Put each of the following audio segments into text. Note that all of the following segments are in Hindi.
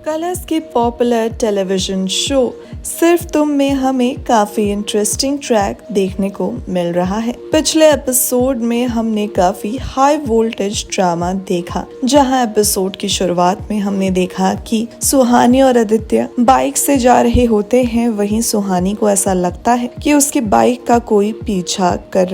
कलर्स की पॉपुलर टेलीविजन शो सिर्फ तुम में हमें काफी इंटरेस्टिंग ट्रैक देखने को मिल रहा है। पिछले एपिसोड में हमने काफी हाई वोल्टेज ड्रामा देखा, जहां एपिसोड की शुरुआत में हमने देखा कि सुहानी और आदित्य बाइक से जा रहे होते हैं। वहीं सुहानी को ऐसा लगता है कि उसकी बाइक का कोई पीछा कर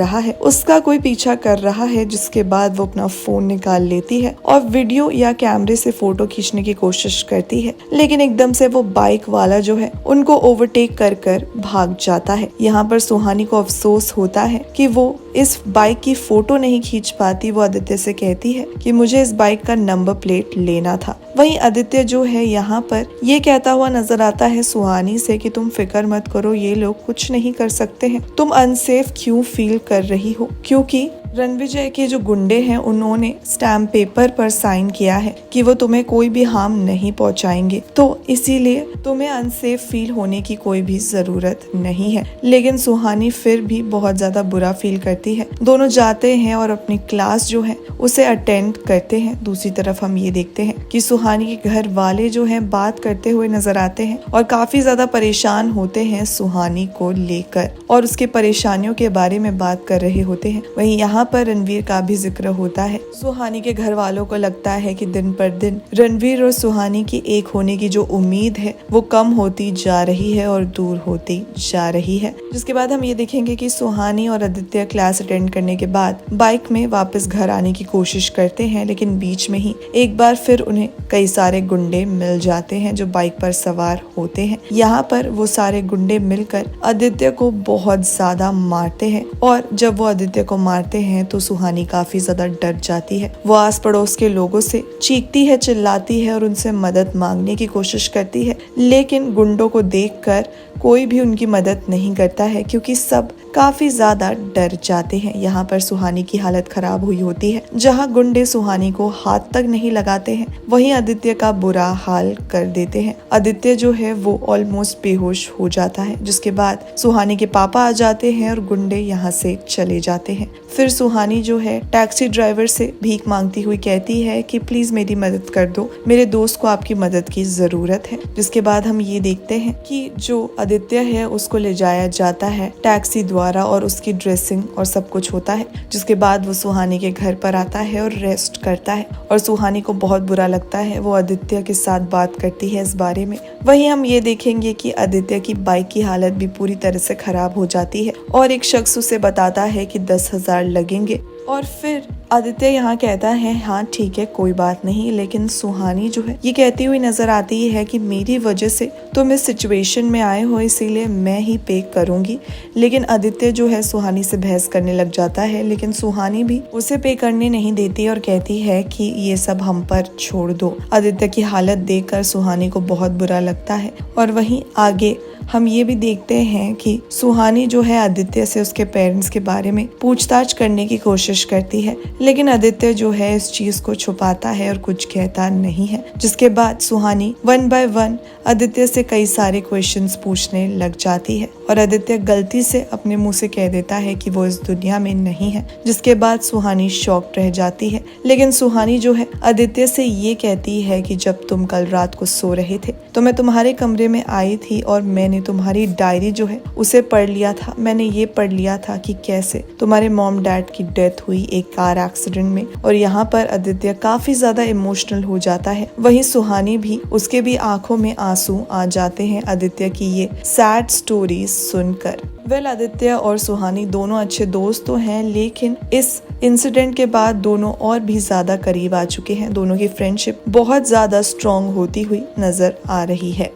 रहा है, जिसके बाद वो अपना फोन निकाल लेती है और वीडियो या कैमरे से फोटो खींचने की कोशिश करती है, लेकिन एकदम से वो बाइक वाला जो है उनको ओवरटेक कर भाग जाता है। यहाँ पर सुहानी को अफसोस होता है कि वो इस बाइक की फोटो नहीं खींच पाती। वो आदित्य से कहती है कि मुझे इस बाइक का नंबर प्लेट लेना था। वहीं आदित्य जो है यहाँ पर ये कहता हुआ नजर आता है सुहानी से कि तुम फिक्र मत करो, ये लोग कुछ नहीं कर सकते हैं। तुम अनसेफ क्यों फील कर रही हो? क्योंकि रणविजय के जो गुंडे हैं उन्होंने स्टैम्प पेपर पर साइन किया है कि वो तुम्हें कोई भी हार्म नहीं पहुंचाएंगे, तो इसीलिए तुम्हें अनसेफ फील होने की कोई भी जरूरत नहीं है। लेकिन सुहानी फिर भी बहुत ज्यादा बुरा फील करती है। दोनों जाते हैं और अपनी क्लास जो है उसे अटेंड करते हैं। दूसरी तरफ हम ये देखते हैं कि सुहानी के घर वाले जो है बात करते हुए नजर आते हैं और काफी ज्यादा परेशान होते हैं सुहानी को लेकर और उसके परेशानियों के बारे में बात कर रहे होते हैं। वहीं यहाँ पर रणवीर का भी जिक्र होता है। सुहानी के घर वालों को लगता है कि दिन पर दिन रणवीर और सुहानी की एक होने की जो उम्मीद है वो कम होती जा रही है और दूर होती जा रही है। जिसके बाद हम ये देखेंगे कि सुहानी और आदित्य क्लास अटेंड करने के बाद बाइक में वापस घर आने की कोशिश करते हैं, लेकिन बीच में ही एक बार फिर उन्हें कई सारे गुंडे मिल जाते हैं जो बाइक पर सवार होते हैं। यहाँ पर वो सारे गुंडे मिलकर आदित्य को बहुत ज्यादा मारते हैं और जब वो आदित्य को मारते हैं तो सुहानी काफी ज्यादा डर जाती है। वो आस पड़ोस के लोगों से चीखती है, चिल्लाती है और उनसे मदद मांगने की कोशिश करती है, लेकिन गुंडों को देखकर कोई भी उनकी मदद नहीं करता है क्योंकि सब काफी ज्यादा डर जाते हैं। यहाँ पर सुहानी की हालत खराब हुई होती है। जहाँ गुंडे सुहानी को हाथ तक नहीं लगाते हैं, वहीं आदित्य का बुरा हाल कर देते हैं। आदित्य जो है वो ऑलमोस्ट बेहोश हो जाता है, जिसके बाद सुहानी के पापा आ जाते हैं और गुंडे यहाँ से चले जाते हैं। फिर सुहानी जो है टैक्सी ड्राइवर से भीख मांगती हुई कहती है कि प्लीज मेरी मदद कर दो, मेरे दोस्त को आपकी मदद की जरूरत है। जिसके बाद हम ये देखते हैं कि जो आदित्य है उसको ले जाया जाता है टैक्सी द्वारा और उसकी ड्रेसिंग और सब कुछ होता है। जिसके बाद वो सुहानी के घर पर आता है और रेस्ट करता है और सुहानी को बहुत बुरा लगता है। वो आदित्य के साथ बात करती है इस बारे में। वहीं हम ये देखेंगे कि आदित्य की बाइक की हालत भी पूरी तरह से खराब हो जाती है और एक शख्स उसे बताता है कि 10,000 लगेंगे और फिर आदित्य यहाँ कहता है हाँ ठीक है कोई बात नहीं, लेकिन सुहानी जो है ये कहती हुई नजर आती है कि मेरी वजह से तुम इस सिचुएशन में आए हो, इसीलिए मैं ही पे करूंगी। लेकिन आदित्य जो है सुहानी से बहस करने लग जाता है, लेकिन सुहानी भी उसे पे करने नहीं देती और कहती है कि ये सब हम पर छोड़ दो। आदित्य की हालत देखकर सुहानी को बहुत बुरा लगता है और वहीं आगे हम ये भी देखते हैं कि सुहानी जो है आदित्य से उसके पेरेंट्स के बारे में पूछताछ करने की कोशिश करती है, लेकिन आदित्य जो है इस चीज को छुपाता है और कुछ कहता नहीं है। जिसके बाद सुहानी 1 बाय 1 आदित्य से कई सारे क्वेश्चंस पूछने लग जाती है और आदित्य गलती से अपने मुंह से कह देता है कि वो इस दुनिया में नहीं है। जिसके बाद सुहानी शॉक्ड रह जाती है, लेकिन सुहानी जो है आदित्य से ये कहती है कि जब तुम कल रात को सो रहे थे तो मैं तुम्हारे कमरे में आई थी और मैंने तुम्हारी डायरी जो है उसे पढ़ लिया था। मैंने ये पढ़ लिया था कि कैसे तुम्हारे मॉम डैड की डेथ हुई एक कार एक्सीडेंट में। और यहाँ पर आदित्य काफी ज्यादा इमोशनल हो जाता है। वहीं सुहानी भी, उसके भी आंखों में आंसू आ जाते हैं आदित्य की ये सैड स्टोरी सुनकर। आदित्य और सुहानी दोनों अच्छे दोस्त तो हैं, लेकिन इस इंसिडेंट के बाद दोनों और भी ज्यादा करीब आ चुके हैं। दोनों की फ्रेंडशिप बहुत ज्यादा स्ट्रॉन्ग होती हुई नजर आ रही है।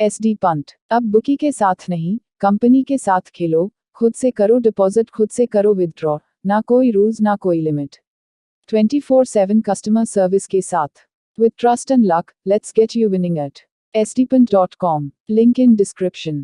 SD पंट अब बुकी के साथ नहीं, कंपनी के साथ खेलो। खुद से करो डिपॉजिट, खुद से करो विथड्रॉ। ना कोई रूल्स ना कोई लिमिट। 24/7 कस्टमर सर्विस के साथ। With trust and luck, let's get you winning at sdpant.com. Link in description.